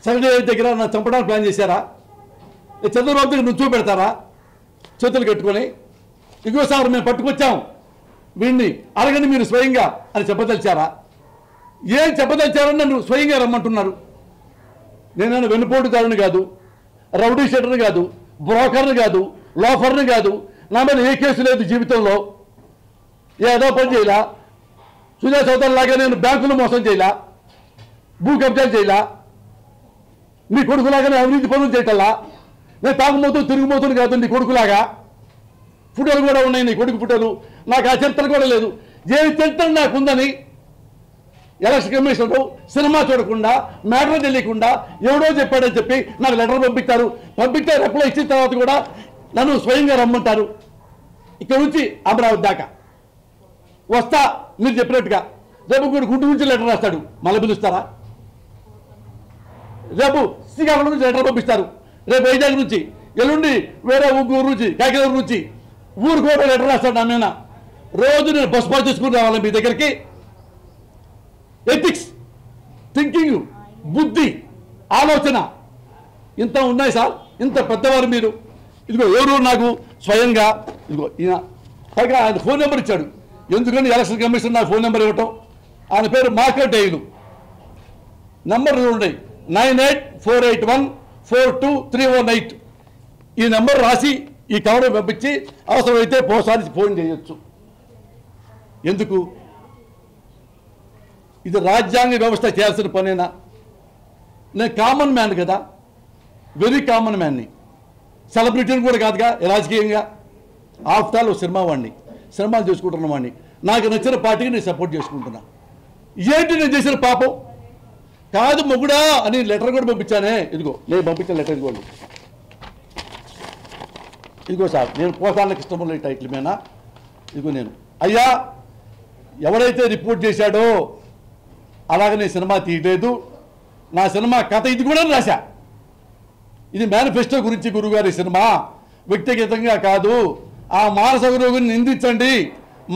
Secretary దగ్గర నా చంపడానికి ప్లాన్ చేశారా? చంద్రబాబు దగ్గర నుంచో పెడతారా చేతులు కట్టుకొని? ఇంకోసారి మేము పట్టుకొచ్చాం వీడిని అడగండి మీరు స్వయంగా అని చెప్పదలిచారా? ఏం చెప్పదలిచారని నన్ను స్వయంగా రమ్మంటున్నారు. నేను వెన్నుపోటుదారుని కాదు, రౌడీ షీటర్ని కాదు, బ్రోకర్ని కాదు, లోఫర్ని కాదు. నా మీద ఏ కేసు లేదు జీవితంలో. ఏదో పని చేయలా. సుజా చౌదరి లాగా నేను బ్యాంకులు మోసం చేయలా, భూ కబ్జాలు చేయలా, నీ కొడుకులాగానే అవినీతి పనులు చేయటల్లా. నేను తాగుమోతూ తిరుగుమోతుని కాదు నీ కొడుకులాగా. ఫోటోలు కూడా ఉన్నాయి నీ కొడుకు ఫోటోలు. నాకు ఆ చరిత్ర కూడా లేదు. ఏ చరిత్ర నాకుందని ఎలక్షన్ కమిషనరు సినిమా చూడకుండా మ్యాటర్ తెలియకుండా ఎవడో చెప్పాడని చెప్పి నాకు లెటర్ పంపిస్తారు. పంపిస్తే రిప్లై ఇచ్చిన తర్వాత కూడా నన్ను స్వయంగా రమ్మంటారు. ఇక్కడ నుంచి అమరావతి దాకా వస్తా మీరు చెప్పినట్టుగా. రేపు కూడా గుంటూరు నుంచి లెటర్ రాస్తాడు, మళ్ళీ పిలుస్తారా? రేపు శ్రీకాకుళం నుంచి లెటర్ పంపిస్తారు, రేపు వైజాగ్ నుంచి, ఎల్లుండి వేరే ఊరు నుంచి, కాకినాడ నుంచి ఊరు కూడా లెటర్ రాస్తాడు నా మీద. రోజు నేను బస్ పాస్ చేసుకుని రావాలి మీ దగ్గరికి. ఎథిక్స్, థింకింగ్, బుద్ధి, ఆలోచన ఇంత ఉన్నాయి సార్. ఇంత పెద్దవారు మీరు. ఇదిగో ఎవరు నాకు స్వయంగా ఇదిగో ఈయన పైగా ఆయన ఫోన్ నెంబర్ ఇచ్చాడు. ఎందుకని ఎలక్షన్ కమిషన్ నాకు ఫోన్ నెంబర్ ఇవ్వటం? ఆయన పేరు మార్కెట్ అయ్యలు. నెంబర్లు ఉన్నాయి 9848142318. ఈ నెంబర్ రాసి ఈ కవర్ పంపించి అవసరమైతే పోసారి ఫోన్ చేయొచ్చు. ఎందుకు? ఇది రాజ్యాంగ వ్యవస్థ చేయాల్సిన పనేనా? నేను కామన్ మ్యాన్ కదా, వెరీ కామన్ మ్యాన్ని, సెలబ్రిటీని కూడా కాదుగా రాజకీయంగా. ఆఫ్టర్ ఆల్ సినిమా వాడిని, సినిమాలు చేసుకుంటున్న వాడిని. నాకు నచ్చిన పార్టీకి నేను సపోర్ట్ చేసుకుంటున్నా. ఏంటి నేను చేసిన పాపం? కాదు మొగుడా అని లెటర్ కూడా పంపించానే. ఇదిగో నేను పంపించిన లెటర్ ఇదిగోండి. ఇదిగో సార్, నేను పోసానికి ఇష్టమున్న టైటిల్ మీద ఇదిగో నేను అయ్యా ఎవరైతే రిపోర్ట్ చేశాడో అలాగే నేను సినిమా తీయలేదు. నా సినిమా కథ ఇది కూడా రాశా. ఇది మేనిఫెస్టో గురించి గురుగారి సినిమా, వ్యక్తిగతంగా కాదు. ఆ మానస గురువుని నిందించండి,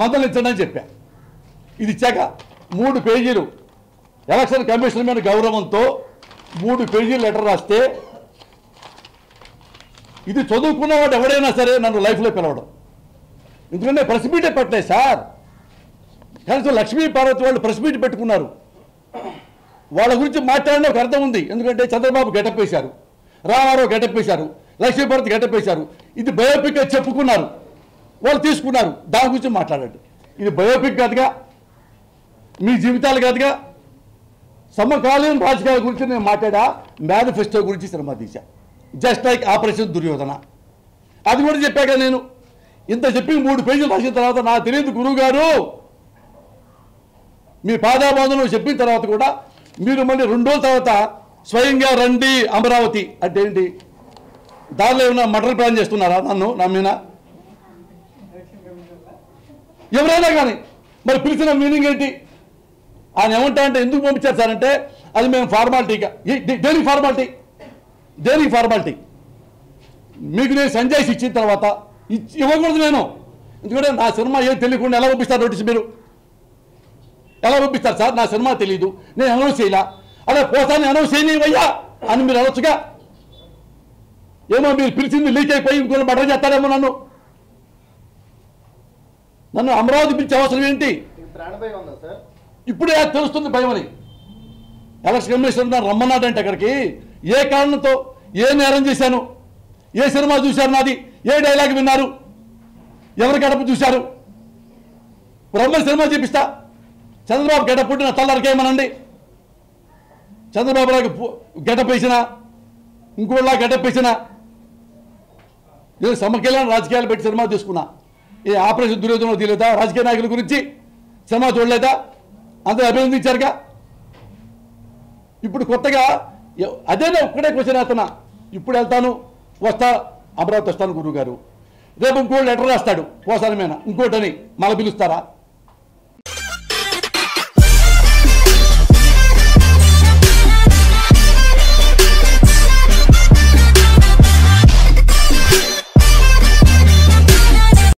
మందలించండి అని చెప్పా. ఇది ఇచ్చాక 3 పేజీలు ఎలక్షన్ కమిషన్ మీద గౌరవంతో 3 పేజీలు లెటర్ రాస్తే ఇది చదువుకున్నవాడు ఎవడైనా సరే నన్ను లైఫ్లో పిలవడం. ఎందుకంటే ప్రెస్ మీటే పెట్టలేదు సార్. కనీసం లక్ష్మీ పార్వతి వాళ్ళు ప్రెస్ మీట్ పెట్టుకున్నారు. వాళ్ళ గురించి మాట్లాడిన ఒక అర్థం ఉంది. ఎందుకంటే చంద్రబాబు గెటప్ వేశారు, రామారావు గెటప్ వేశారు, లక్ష్మీపార్వతి గెటప్ వేశారు. ఇది బయోపిక్ అని చెప్పుకున్నారు, వాళ్ళు తీసుకున్నారు. దాని గురించి మాట్లాడండి. ఇది బయోపిక్ కాదుగా, మీ జీవితాలు కాదుగా. సమకాలీన రాజకీయాల గురించి నేను మాట్లాడా, మేనిఫెస్టో గురించి సినిమా తీశా. Just like operation Duryodhana. అది కూడా చెప్పాక నేను ఇంత చెప్పి 3 పేజీలు రాసిన తర్వాత నాకు తెలియదు గురువు గారు, మీ పాదాబంధనం చెప్పిన తర్వాత కూడా మీరు మళ్ళీ 2 రోజుల తర్వాత స్వయంగా రండి అమరావతి అంటే ఏంటి? దానిలో ఏమైనా మర్డర్ ప్లాన్ చేస్తున్నారా నన్ను, నా మీద? ఎవరైనా కానీ మరి పిలిచిన మీనింగ్ ఏంటి? ఆయన ఏమంటా అంటే ఎందుకు పంపించారు సార్ అంటే అది మేము ఫార్మాలిటీగా. దేనికి ఫార్మాలిటీ? దేనికి ఫార్మాలిటీ? మీకు నేను సంజాయిషి ఇచ్చిన తర్వాత ఇవ్వకూడదు నేను. ఎందుకంటే నా సినిమా ఏం తెలియకుండా ఎలా పంపిస్తారు నోటీస్? మీరు ఎలా పంపిస్తారు సార్? నా సినిమా తెలీదు, నేను అనౌన్స్ చేయాల. అలా పోతాను అనౌన్స్ చేయనివయ్యా అని మీరు అనొచ్చుగా. ఏమో మీరు పిలిచింది లీక్ అయిపోయి ఇంకొన్ని మర్డర్ చేస్తారేమో నన్ను. అమరావతి పిలిచే అవసరం ఏంటి? ఇప్పుడే తెలుస్తుంది భయం అని. ఎలక్షన్ కమిషన్ రమ్మన్నాడంటే అక్కడికి ఏ కారణంతో, ఏ నేరం చేశాను, ఏ సినిమా చూశారు నాది, ఏ డైలాగ్ విన్నారు, ఎవరి గడప చూశారు? బ్రహ్మ సినిమా చూపిస్తా. చంద్రబాబు గెటప్ పుట్టిన తల్లరికేమనండి. చంద్రబాబు లాగా గెటప్ వేసినా, ఇంకోలా గెటప్ వేసినా, నేను సమకల్యాణ రాజకీయాలు పెట్టి సినిమా తీసుకున్నా. ఏ ఆపరేషన్ దుర్యోధన తీయలేదా? రాజకీయ నాయకుల గురించి సినిమా చూడలేదా? అందరూ అభినందించారుగా. ఇప్పుడు కొత్తగా అదేనే ఒక్కడే క్వశ్చన్ వేస్తున్నా. ఇప్పుడు వెళ్తాను, వస్తా, అమరావతి వస్తాను గురువు గారు. రేపు ఇంకోటి లెటర్ రాస్తాడు పోసాని మీద, ఇంకోటని మళ్ళీ పిలుస్తారా?